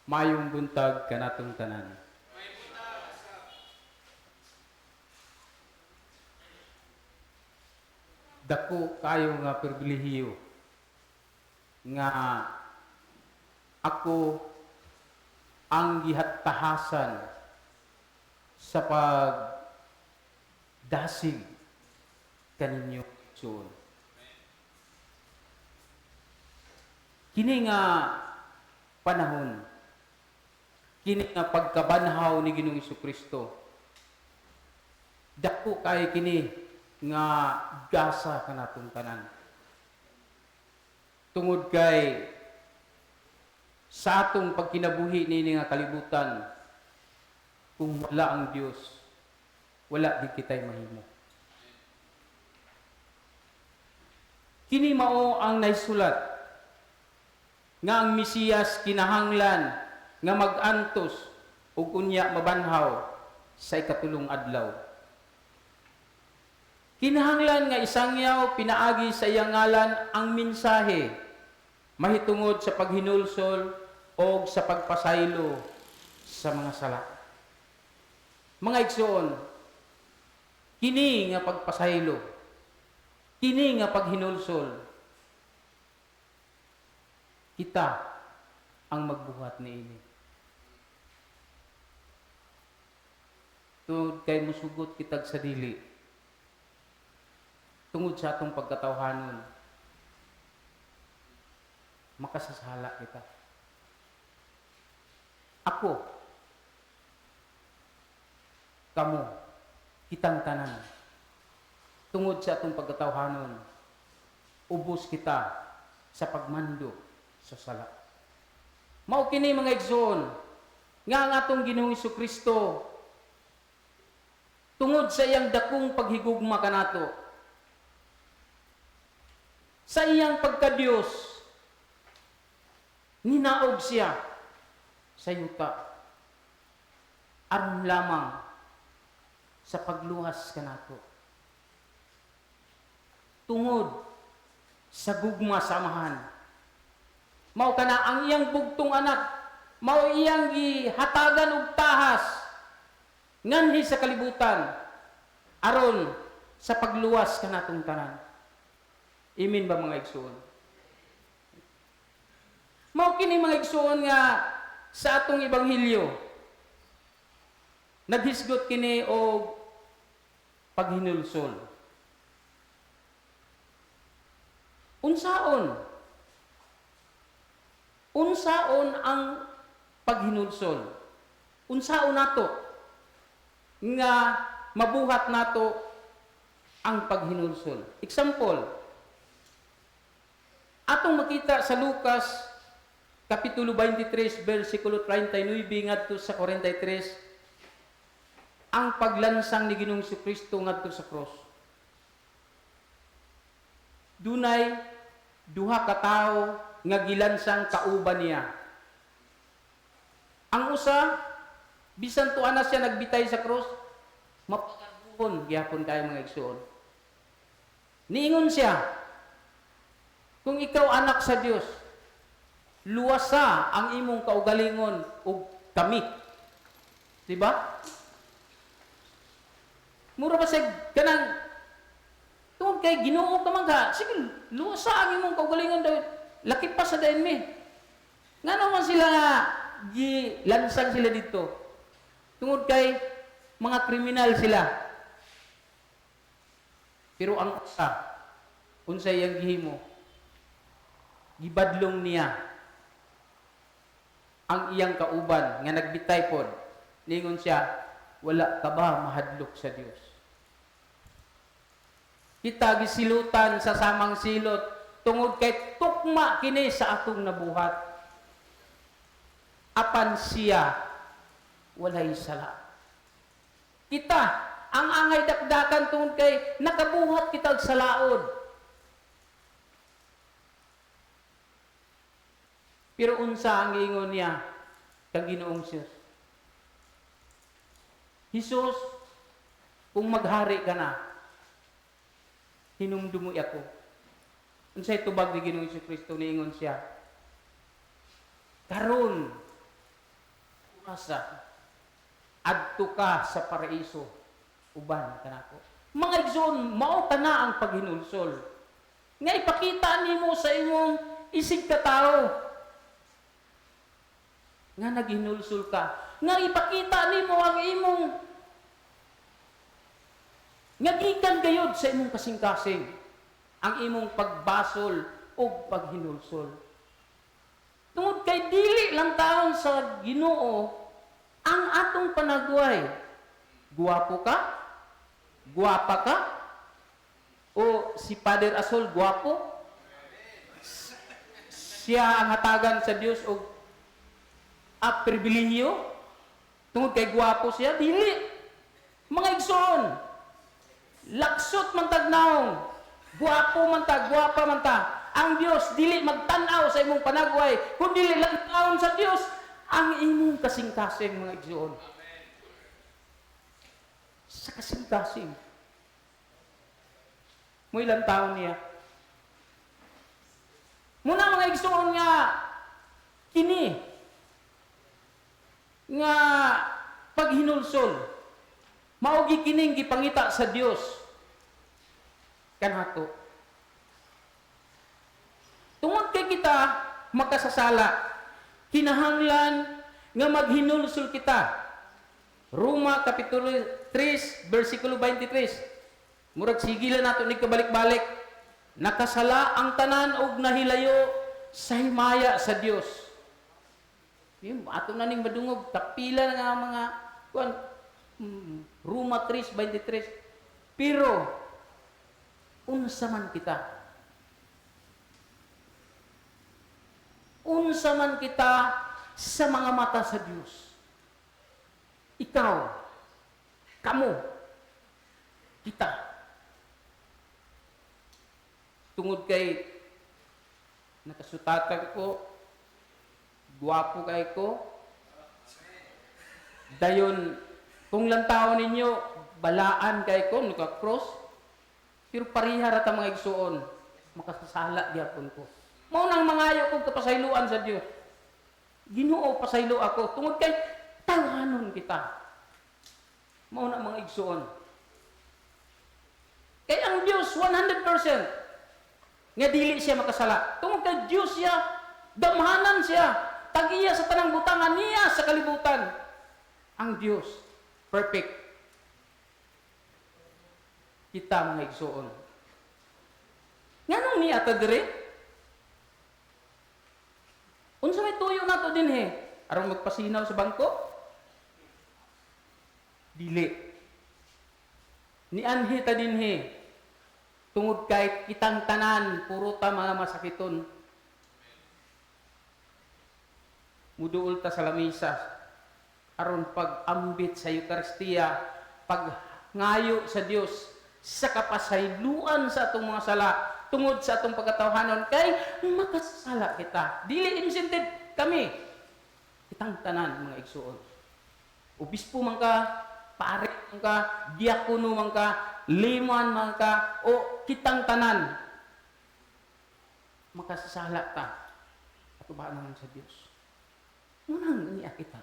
Mayong buntag kanatong tanan. Dako kayo nga pribilehiyo nga ako ang gihattahasan sa pagdasig kaninyo igsoon. Kini nga panahon, kini nga pagkabanhaw ni Ginoong Jesucristo, dako kay kini nga gasa kanatong tanan. Tungod kay sa atong pagkinabuhi nini nga kalibutan, kung wala ang Dios, wala di kitay mahimo. Kini mao ang naisulat nga ang Mesiyas kinahanglan nga mag-antos ug unya mabanhaw sa ikatulong adlaw. Kinahanglan nga isangyaw pinaagi sa iyang ngalan ang mensahe mahitungod sa paghinulsol o sa pagpasaylo sa mga sala. Mga igsoon, kini nga pagpasaylo, kini nga paghinulsol, kita ang magbuhat niini. Tungod kay musugot kitag sa dili, tungod sa atong pagkatawhanon, makasasala kita. Ako, kamo, kitang tanan, tungod sa atong pagkatawhanon, ubos kita sa pagmando sa sala. Mao kini mga igsoon, nga ang atong Ginoong Jesucristo, tungod sa iyang dakong paghigugma kanato, sa iyang pagka-Diyos, ninaog siya sa yuta aron lamang sa pagluwas kanato. Tungod sa gugma samahan, mao kana ang iyang bugtong anak, mao iyang gihatagan og tahas nganhi sa kalibutan aron sa pagluwas kanatong tanan. Amen ba mga igsoon? Mao kini mga igsoon nga sa atong ebanghelyo naghisgot kini og paghinulsol. Unsaon ang paghinulsol? Unsaon nato nga mabuhat nato ang paghinulsol? Example, atong makita sa Lucas Kapitulo 23, versikulo 39 ngadto sa 43, ang paglansang ni Ginoong Jesucristo ngadto sa cross. Dunay duha ka tawo nga gilansang kauban niya. Ang usa, bisan tuwa na siya nagbitay sa cross, mapakabuhon gyapon kayo mga igsoon. Niingon siya, kung ikaw anak sa Dios, luwasa ang imong kaugalingon ug kami. Diba? Mura ba sa kanang tungod kay Ginoo ka magha, sige, luwasa ang imong kaugalingon daw. Laki pa sa dayon mi. Nga naman sila nga gilansang sila dito. Tungod kay mga kriminal sila. Pero ang unsay iyang gihimo, gibadlong niya ang iyang kauban nga nagbitay pod. Ningon siya, wala ka ba mahadlok sa Dios? Kita gisilutan sa samang silot tungod kay tukma kini sa atong nabuhat. Apan siya walay sala. Kita ang angay dakdakan tungod kay nakabuhat kita sa laod. Pero unsa ang giingon niya kang Ginoong Diyos? Hesus, kung maghari ka na, hinumdumoy ako. Unsay tubag ni Ginoong Jesucristo, niingon siya, karon kinabukasan adto ka sa paraiso uban kanako. Mga igsoon, mao ta na ang paghinulsol. Nga ipakita nimo sa imong isig ka tao nga naghinulsol ka. Nga ipakita nimo ang imong nga gikan gayud sa imong kasing-kasing ang imong pagbasol o paghinulsol. Tungod kay dili lang taon sa Ginoo ang atong panagway. Guwapo ka? Guwapa ka? O si Father Asol guwapo? Siya ang hatagan sa Dios og pribilehiyo? Tungod kay guwapo siya? Dili. Mga igsoon, laksot man tagnaong, guwapo man ta, guwapa man ta. Ang Dios dili magtan-aw sa imong panagway, kundi lang taon sa Dios ang imong kasing-kasing mga igsoon. Sa kasing-kasing. Mo ilang taon niya. Muna mga igsoon nga kini nga paghinulsol mao kining gipangita sa Dios kanato. Tungod kay kita makasasala, kinahanglan nga maghinulsol kita. Roma kapitulo 3 bersikulo 23. Murag sigilan nato ni kabalik-balik. Nakasala ang tanan og nahilayo sa himaya sa Dios. Ato na ning madungog kapila nga mga kuan Roma 3:23. Pero unsa man kita? Unsa man kita sa mga mata sa Dios? Ikaw, kamo, kita. Tungod kay nakasutatan ko, guwapo kay ko, dayon kung lantaw ninyo, balaan kay ko, naka-cross, pero pariha rata mga igsuon, makasasala gyapon ko. Mao nang mangayo kog kapasayloan sa Dios. Ginoo pasaylo ako tungod kay tawhanon kita. Mao na mga igsuon. Kay ang Dios 100% nga dili siya makasala. Tungod kay Dios siya, damhanan siya, tag-iya sa tanang butangan niya sa kalibutan. Ang Dios perfect. Kita mga igsuon. Nganong niya ta dire? Unsa may tuyo nato din aron magpasinaw sa bangko? Dili. Ni anhi ta din tungod kay kitang tanan puro ta mga masakiton. Muduol ta sa lamisa aron pag-ambit sa Eucharistia, pag-ngayo sa Dios sa kapasayloan sa atong mga sala. Tungod sa atong pagkatawhanon kay makasala kita. Dili insented kami. Kitang tanan mga igsuon. Obispo man ka, pare man ka, diakono man ka, liman man ka, o kitang tanan. Makasala ta. Atubahan naman sa Dios. Munang niya kita.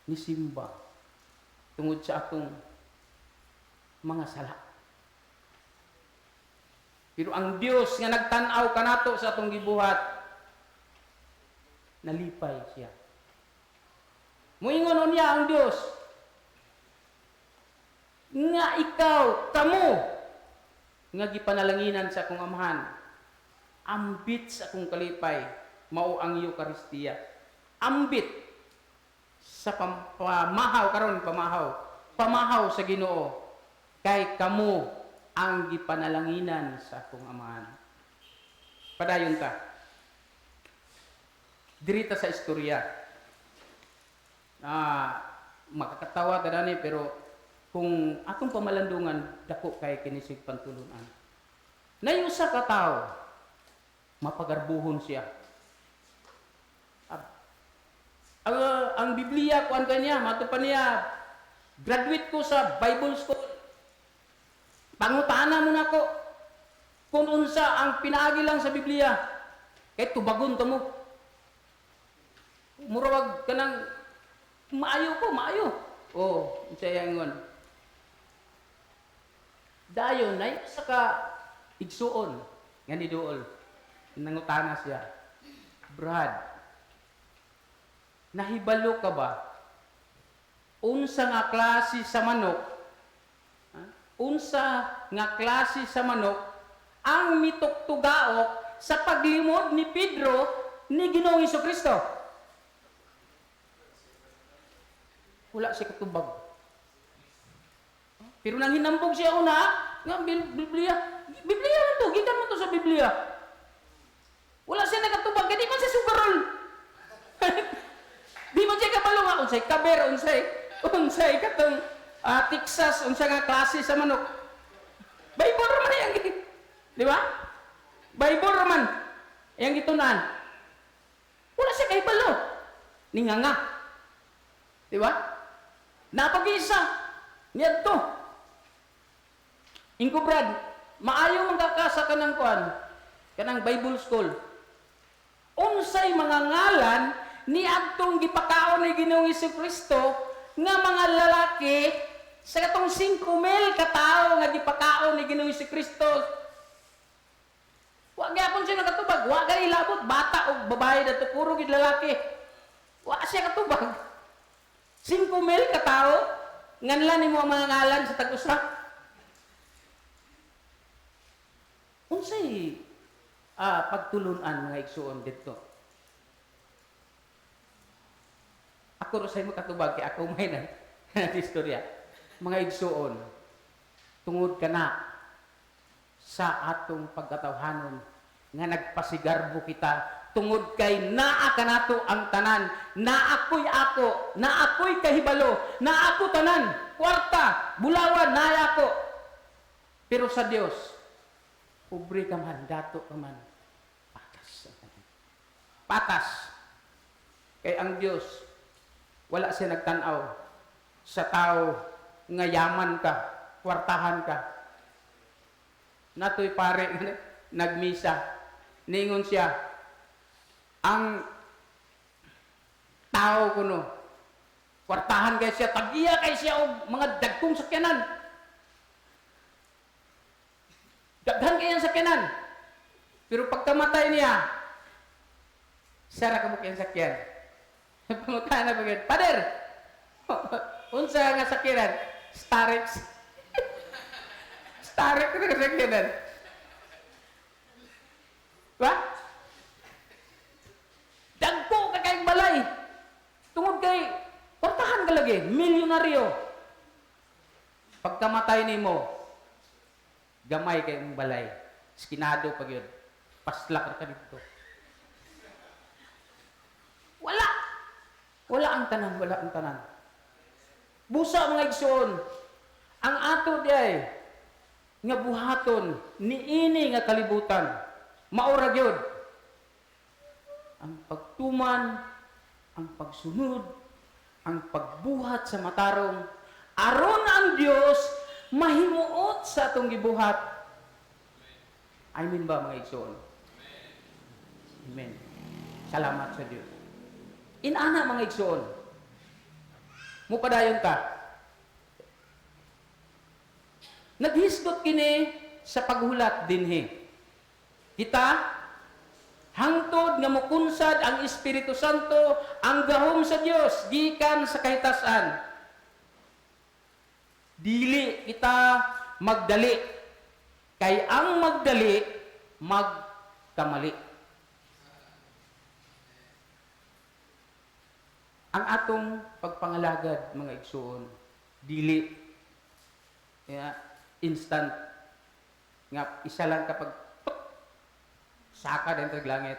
Nisimba. Tungod sa atong mga sala. Pero ang Dios nga nagtan-aw kanato sa atong gibuhat, nalipay siya. Muingon niya ang Dios nga ikaw, kamo, nga gipanalanginan sa akong amahan, ambit sa akong kalipay, mao ang Eucharistia. Ambit sa pamahaw karon pamahaw sa Ginoo kay kamo ang gipanalanginan sa akong amahan. Padayon ta. Dirita sa istorya. Makakatawa ta dani pero kung atong pamalandungan dako kay kinisig pantulunan. Nay usa ka tawo mapagarbuhon siya. Ang Biblia kuan kanya, matupan niya graduate ko sa Bible school. Pangutana mo na ko kung unsa ang pinaagi lang sa Biblia. Kaya tubagon to mo. Murawag ka ng maayo ko, maayo. Oh, unsay ingon. Dayon nay sa ka igsuon nga ni duol. Nangutana siya. Brad, nahibalo ka ba? Unsa nga klase sa manok? Unsa nga klase sa manok ang mitugtugaok sa paglimod ni Pedro ni Ginoong Hesukristo? Wala siya katubag. Pero nang hinambog siya una, nga Biblia man to, gikan mo to sa Biblia. Wala siya nakatubag, di man siya sugarol. Di man siya kabalo nga, unsay kaber, unsay katong Texas, unsay nga klase sa manok. Bible raman yang di ba? Bible raman yang gitunan. Wala siya kay balo. Ninganga. Di ba? Napag-isa. Niyad to. Ingko Brad, maayo magkakasa ka ng kuan, kanang Bible school. Unsay mga ngalan ni adtong gipakaon ni Ginoong Hesukristo nga mga lalaki sa katong 5,000 ka tawo nga gipakaon ni Ginoong Hesukristo. Wa gyapon siya nakatubag, wa gali labot bata o babae dato puro gid lalaki. Wa siya katubag. 5,000 ka tawo nganlan nimo ang mga ngalan sa tag-usa. Unsay pagtulunan mga igsuon dito? Ako ro say mo katubag kay ako may na istorya. Mga igsuon, tungod kana sa atong pagkatawhanon nga nagpasigarbo kita tungod kay naa kanato ang tanan, na ako'y ako, na ako'y kahibalo, na ako tanan, kwarta, bulawan, na ako. Pero sa Dios, pobre ka man, dato ka man, patas. Patas. Kay ang Dios, wala siya nagtanaw sa tao nga yaman ka, kwartahan ka. Natoy pare, nagmisa, ningon siya, ang tao kuno kwartahan kay siya, tagiya kay siya og mga dagkong sakyanan, daghan kay ang sakyanan, pero pagkamatay niya sara ka mo kay sakyan. Pamatay na bagay, pader unsa nga sakyanan? Starex. Starex na sakyanan, ba? Dagko ka kay balay. Tungod kay kwartahan ka lagi, milyonaryo. Pagkamatay nimo, gamay kay mong balay. Skinado pag yun. Paslak ka dito. Wala. Wala ang tanan, wala ang tanan. Busa mga igsoon. Ang ato di ay nga buhaton niini nga kalibutan. Maura gyud ang pagtuman, ang pagsunod, ang pagbuhat sa matarong, aron ang Dios mahimuot sa atong gibuhat. Amen ba mga igsoon? Amen. Salamat sa Dios. Inana mga igsoon, mupadayon ka. Naghisgot kini sa paghulat dinhi. Kita hangtod nga mokunsad ang Espiritu Santo, ang gahom sa Dios gikan sa kahitasan. Dili kita magdali, kay ang magdali magkamali. Ang atong pagpangalagad mga igsoon, dili instant nga isa lang kapag saka din taglangit,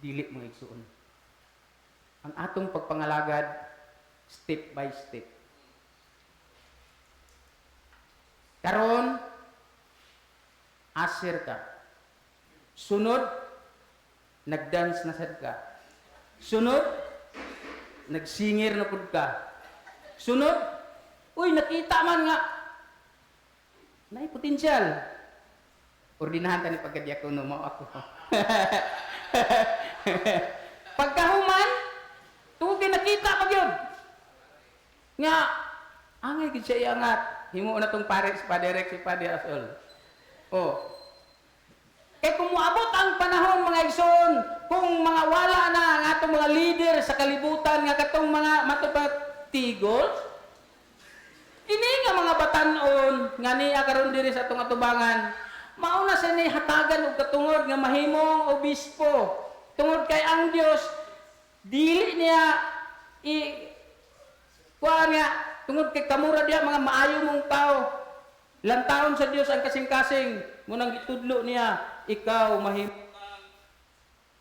dili mga igsoon. Ang atong pagpangalagad, step by step. Karon, asir ka. Sunod, nagdance na sad ka. Sunod, nagsingir na pud ka. Sunod, uy, nakita man nga, may potensyal. Ordinahan ta ni pagkadyakono mo ako. Pagkahuman, Nga, angay gid siya iangat. Himo na tong pare si Paderek si Padre Asol. Oh. Kay kung moabot ang panahon mga igsoon, kung mga wala na ang atong mga leader sa kalibutan nga katong mga matupatigol, kini nga mga batan-on nga niya karon diri sa atong atubangan, mauna sa ni hatagan og katungod nga mahimong obispo. Tungod kay ang Dios dili niya kuha nga tungod kay kamura diya mga maayo mong tao. Lantaon sa Dios ang kasing-kasing munang gitudlo niya, ikaw mahimo kang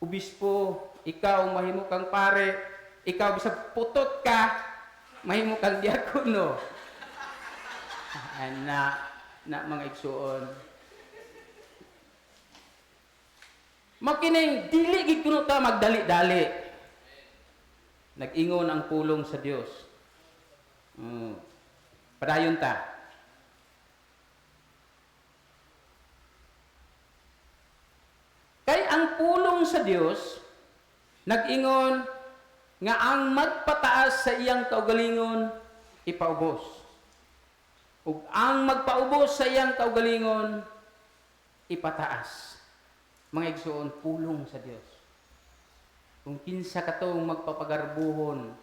obispo, ikaw mahimo kang pare, ikaw bisag putot ka, mahimo kang diakono. Na mga igsuon. Makining dili gid kuno ta magdali-dali. Nag-ingon ang pulong sa Dios. Padayon ta. Kay ang pulong sa Dios nag-ingon nga ang magpataas sa iyang kaugalingon ipaubos. Ug ang magpaubos sa iyang kaugalingon ipataas. Mga igsoon, pulong sa Dios. Kung kinsa katong magpapagarbuhon,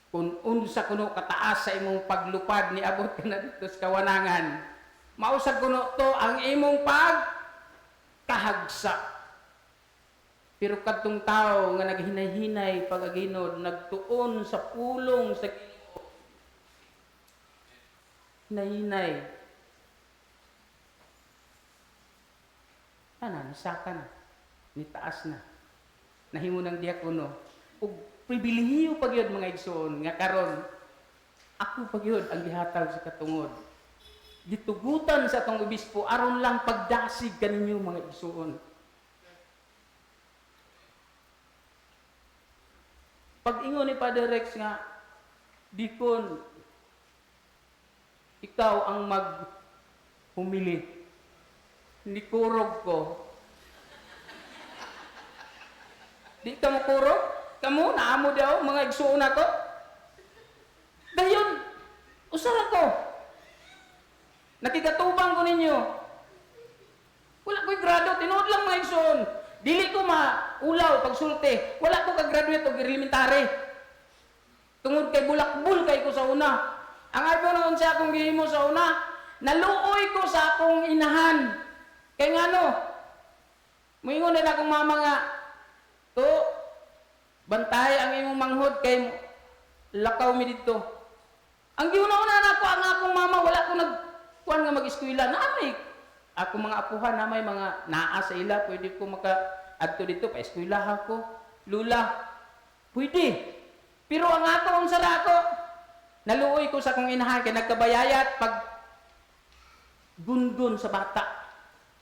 kung unsa kuno kataas sa imong paglupad ni abot ka na dito sa kawanangan, mausag kuno to ang imong pagkahagsa. Pero kadtong tao nga naghinay-hinay pagaginod, nagtuon sa pulong sa Ginoo. Hinay-hinay. Nisaka na. Nitaas na. Nahimo ng diakono. Ug pribilehiyo pa gyud mga igsoon nga karon ako pa gyud ang gihatag sa katungod. Gitugutan sa atong obispo aron lang pagdasig kaninyo mga igsoon. Pag-ingon ni Padre Rex nga, Dikon, ikaw ang humili. Hindi kurog ko. Di ka mo kurog? Kamu, naamo daw, mga igsuon ako. Dayon, usar ako. Nakikatubang ko ninyo. Wala ko'y grado, tinood lang mga igsuon. Dili ko maulaw pagsulti. Wala ko ka-graduate o elementary. Tungod kay bulakbul kay ko sa una. Ang ayaw naman siya akong gihimo sa una, naluoy ko sa akong inahan. Kay nga no, moingon na akong mama nga, to, bantay ang imong manghod kay lakaw mi dito. Ang giuna-una na ako, ang akong mama, wala ko nagkuhan nga mag-eskwela. Naamay, ako mga apuhan na may mga naa sa ila, pwede ko maka-adto dito, pa-eskwelahan ko. Lula, pwede. Pero ang ako, ang sara ako, naluoy ko sa akong inahan, kay nagkabayayat pag gungun sa bata.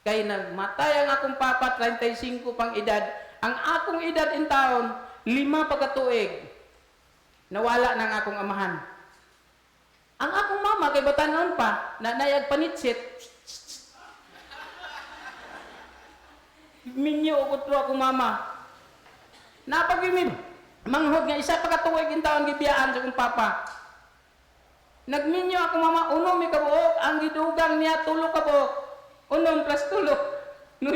Kay nagmatay ang akong papa, 35 pang edad. Ang akong edad in taon, 5 pagkatuig. Nawala ng akong amahan. Ang akong mama, kay batanon pa, na nayag panitsit, minyo ko to akong mama. Napag-imib, manghod nga, isa pagkatuig in taon, gibiyaan sa akong papa. Nagminyo ako mama, unom may kabuok, ang gidugang niya, tulo kabuok. Unom plus tulo, 9.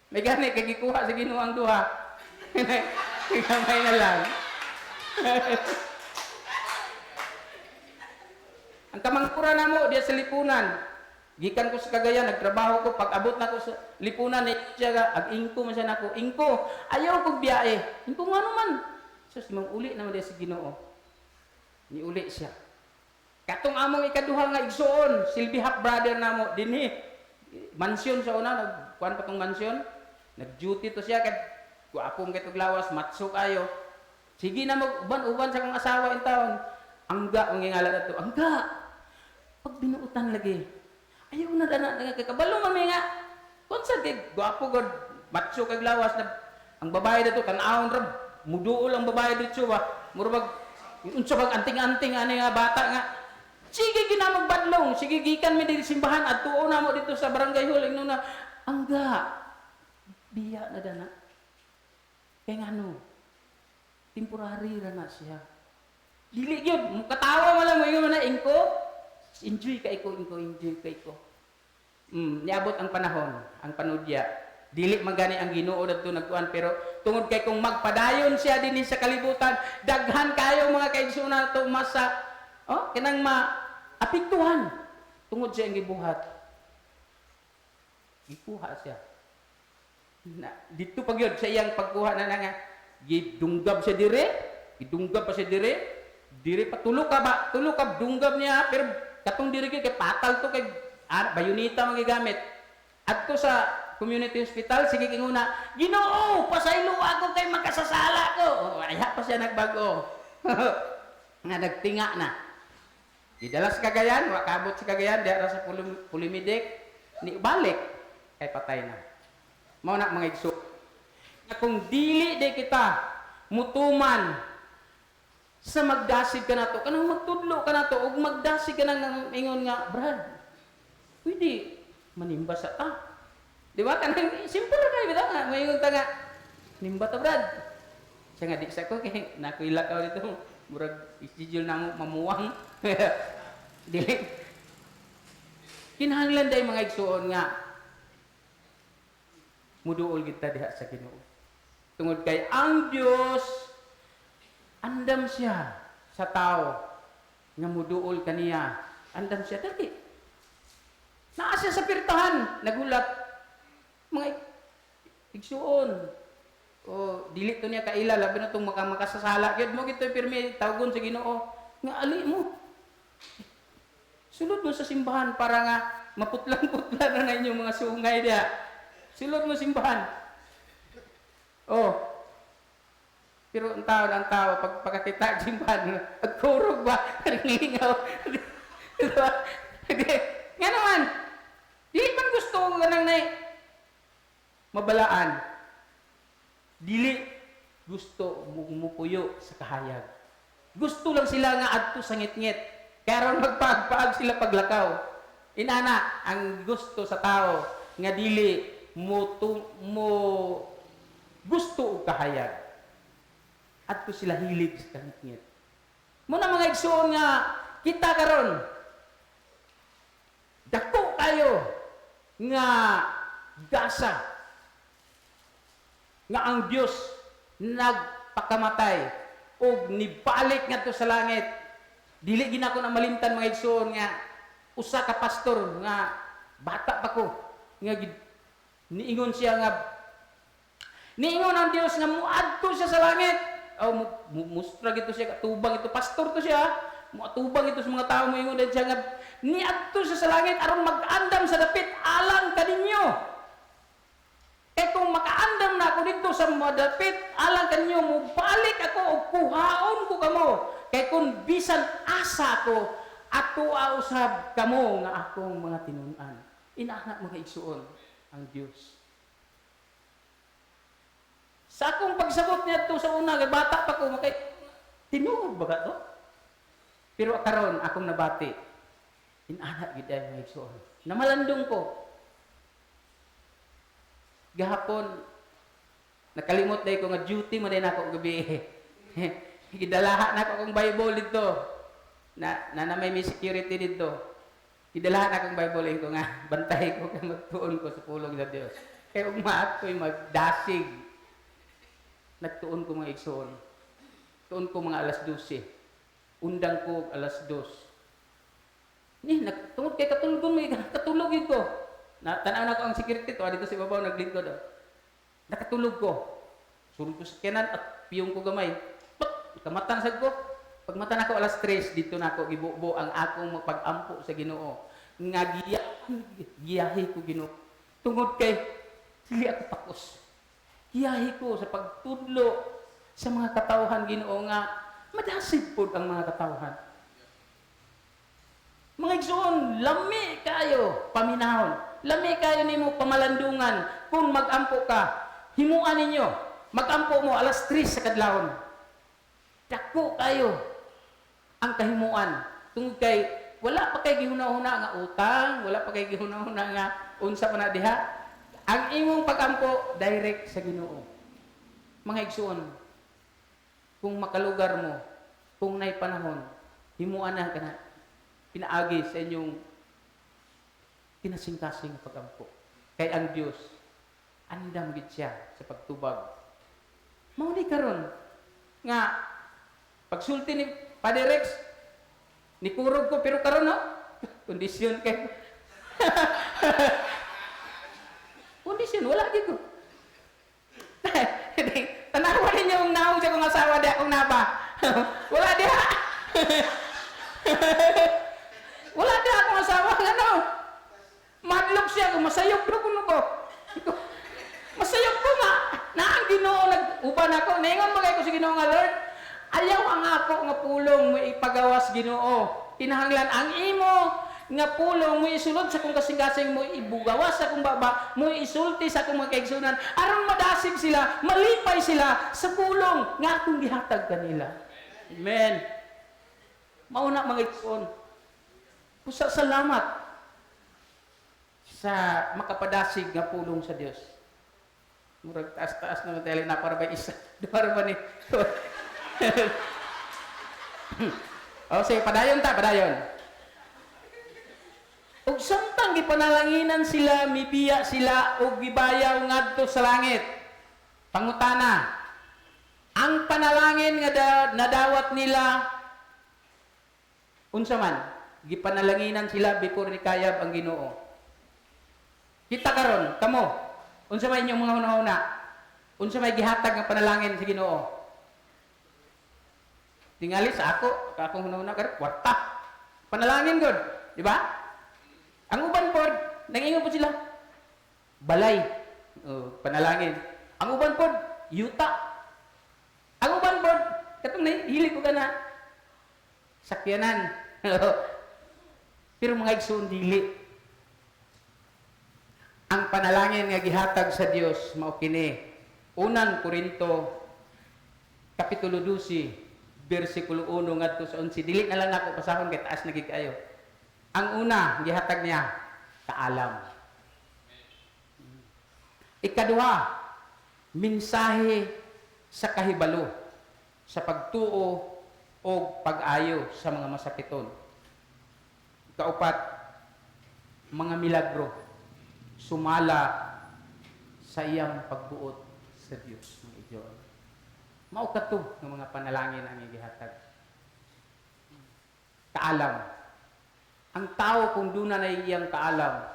May gani, kagikuha sa Ginoo ang duha. Kamay na lang. Ang kamangkura na mo, diya sa lipunan. Gikan ko sa Cagayan, nagtrabaho ko, pag abot na ko sa lipunan, siya, ag-ingko man siya na ko. Ingko, ayaw ko biyae. Ingko nga naman. So, simang uli naman diya sa Ginoo. Niuli siya. Katong among ikaduha nga igsoon, silbi half brother na mo, dinhi. Mansyon sa una, nagkuhan pa tong mansyon. Nag-duty to siya, kaya guwapong kitog lawas, matso kayo. Sige na mag-uban-uban sa kong asawa in taon. Angga, ang ingala na to. Angga! Pag binuutan lagi, ayaw na dana, kakabalo mami nga. Kung saan kay guwapo god, matso kag lawas na, ang babae na to, kanahon rab, muduol ang babae dito ba? Murabag, unsa bag anting-anting, ani nga bata nga. Sige ginamagbadlong, sige gikan mi diri simbahan at tuon na mo dito sa barangay hall ingno na angga biya na dana. Kay ngano temporary ra na siya. Dili gyud, katawa mo lang mo ingon na ingko. Enjoy kay ko, enjoy kay ko. Niabot ang panahon, ang panudya. Dili man gani ang Ginoo dadto nagkuan, pero tungod kay kung magpadayon siya dinhi sa kalibutan, daghan kayo mga kaigsunan to masa kanang maapektuhan tungod sa iyang gibuhat. Gikuha siya. Dito pagyod sa iyang pagkuha na nga gidunggab siya gidunggab pa siya dire pa tulo ka dunggab niya, pero katong diri kay patal to kay bayonita magigamit. Adto sa community hospital, sige kinguna, Ginoo, pasaylo ako kay makasasala ko. Aya pa siya nagbago. Nga nagtinga na. Gidala sa Cagayan, wakabot sa Cagayan, diara sa Pulimidek, ni balik kay patay na. Mao na mga igsoon. Kung dili di kita mutuman sa magdasig ka na to, kanang magtudlo ka na to, ug magdasig ka nang ingon nga, Brad, pwede manimba sa ta. Di ba? Kanang simple na kayo, nga, mayingon ta nga, nimba ta, Brad. Siya nga, di sa ko, kaya nakuila ka dito, murag ischedule na mo mamuwang. Dili. Kinahanglan day mga igsuon nga, muduol kita diha sa Ginoo. Tungod kay ang Dios andam siya sa tao nga muduol kaniya. Andam siya dali. Naa siya sa pirtahan, nagulat. Mga igsuon. O dili to niya kaila labi na tong makasasala. Gyud mo gito pirmi tawgon sa Ginoo nga ali mo. Sulod mo sa simbahan para nga maputlang-putlan na inyong mga sungay diha. Sulod mo simbahan. Pero ang tao, pag pagkakita simbahan, pagkurog ba, karingaw. Diba? Nga naman, dili man gusto ko ganang na mabalaan. Dili gusto mupuyo sa kahayag. Gusto lang sila nga adto sa ngit-ngit. Kaya ron magpaag sila paglakaw. Inana, ang gusto sa tao, nga dili mo gusto og kahayag. Adto sila hilig sa ngit-ngit. Muna mga igsoon nga, kita karon dako kayo nga gasa nga ang Dios nagpakamatay og nibalik ngadto sa langit. Dili ginako na malimtan mga igsoon nga usa ka pastor nga bata pa ko nga niingon siya nga niingon ang Dios nga muadto siya sa langit. Mustra gito siya katubang ito pastor to siya. Muatubang ito sa mga tao mo ingon din siya nga niadto siya sa langit aron mag-andam sa dapit alang kaninyo. Kung makaandam na ako dito sa mga dapit alang kaninyo, mubalik ako o kuhaon ko kamo. Kay kung bisan asa ko ato usab kamo nga akong mga tinun-an. Inaana mga igsuon ang Dios. Sa akong pagsabot niya to sa una, bata pa ko, tinuod ba ka to? Pero karon akong nabati. Inaana gid ay mga igsuon. Namalandong ko. Gahapon, nakalimot day ko nga duty man din ako gabi. Gidalahan na ako akong Bible dito. Na may security dito. Gidalahan akong Bible ko nga bantay ko kay magtuon ko sa pulong sa Dios. Kay ugma ako'y magdasig. Nagtuon ko mga igsoon. Tuon ko mga alas 12. Undang ko alas 2. Nagtungod kay katulgon mo, katulog ko. Tanaw na ko ang security to, dito si babaw naglingkod daw. Nakatulog ko. Surog ko sa kanan at piyong ko gamay. Kamatan sad ko. Pagmata na ko alas 3, dito na ako gibubo ang akong pag-ampo sa Ginoo. Nga giyahi ko Ginoo. Tungod kay dili ako takos. Giyahi ko sa pagtudlo sa mga katawhan Ginoo nga madasig pod ang mga katawhan. Mga igsoon, lami kayo paminahon. Lami kayo nimo pamalandungan kung mag-ampo ka. Himuan ninyo. Mag-ampo mo alas 3 sa kadlawon. Dako kayo ang kahimuan. Tungod kay wala pa kay gihuna-huna nga utang, wala pa kay gihuna-huna nga unsa pa na diha. Ang imong pag-ampo direct sa Ginoo. Mga igsoon, kung makalugar mo kung nay panahon, himuan na ka na, pinaagi sa inyong kinasing-kasing pagampo. Kay ang Dios andam gid siya sa pagtubag. Mao ni karon nga pagsulti ni Padre Rex ni kurog ko pero karon no kondisyon kay kondisyon wala gid ko. Tanawa ninyo ang naong sa kong asawa di akong napa. Wala diha. Wala diha akong asawa ano. Madlok siya kung masayop pero kuno ko. Masayop ko nga. Na ang Ginoo nag-uban ako. Naingon magay ko sa Ginoo nga Lord. Ayaw ang ako nga pulong mo ipagawas Ginoo. Kinahanglan ang imo nga pulong mo isulod sa kong kasing-kasing mo ibugawas sa kong baba mo isulti sa kong mga kaigsunan aron madasig sila malipay sila sa pulong nga akong gihatag kanila. Amen. Mauna mga igsoon. Pusa salamat sa makapadasig nga pulong sa Dios. Murag taas-taas na matali na para ba isa. Para ba ni? O sige, padayon ta, padayon. Ug samtang gipanalanginan sila, mibiya sila ug gibayaw ngadto sa langit. Pangutana. Ang panalangin nga nadawat nila unsa man, gipanalanginan sila before ni kayab ang Ginoo. Kita karon, kamo, unsa may inyong mga una-una? Unsa may gihatag nga panalangin sa Ginoo? Tingali sa ako, akong una-una karon, kwarta. Panalangin gud, di ba? Ang uban pod, nangingon po sila. Balay. Panalangin. Ang uban pod, yuta. Ang uban pod, katong hili ko ka na. Sakyanan. Pero mga igsoon dili. Ang panalangin nga gihatag sa Dios mao kini. Unang Korinto kapitulo 12 bersikulo 1 ngadto sa 11. Dili na lang ako pasahon kay taas na gid kayo. Ang una, gihatag niya, kaalam. Ikaduha, mensahe sa kahibalo, sa pagtuo o pag-ayo sa mga masakiton. Ikaupat, mga milagro, sumala sa iyang pagbuot sa Dios ng Dios. Mao kato ng mga panalangin ang gihatag. Kaalam. Ang tao kung doon na iyang kaalam,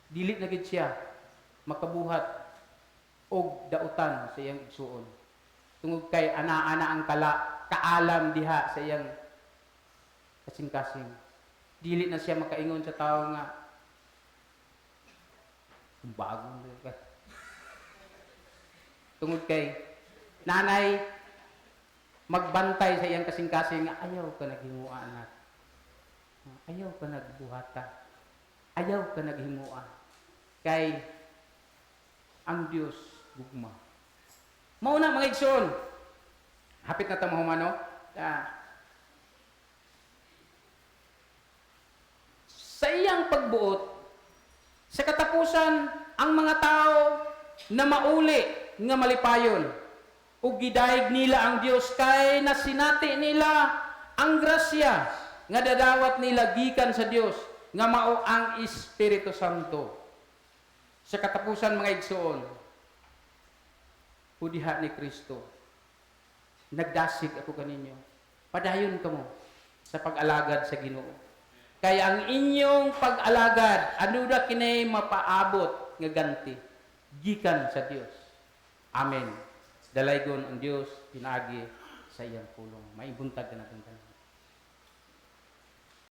dili na gid siya makabuhat og dautan sa iyang igsuon. Tungod kay ana-ana ang kaalam diha sa iyang kasing-kasing. Dili na siya makaingon sa tao nga bagong ka. Tungod kay nanay magbantay sa iyang kasing-kasing nga ayaw ka naghimuan anak. Ayaw ka nagbuhata. Ayaw ka naghimua. Kay ang Dios gugma. Mao na mga igsoon. Hapit na ta mahumano. Sa iyang pagbuot, sa katapusan, ang mga tao na mauli nga malipayon ug gidayeg nila ang Dios kay nasinati nila ang grasya nga dadawat nila gikan sa Dios nga mao ang Espiritu Santo. Sa katapusan mga igsoon, pudiha ni Kristo, nagdasig ako kaninyo. Padayon kamo sa pag-alagad sa Ginoo. Kaya ang inyong pag-alagad, anuda kinay mapaabot nga ganti gikan sa Dios. Amen. Dalaygon ang Dios pinaagi sa iyang pulong. Maibuntag ka natin.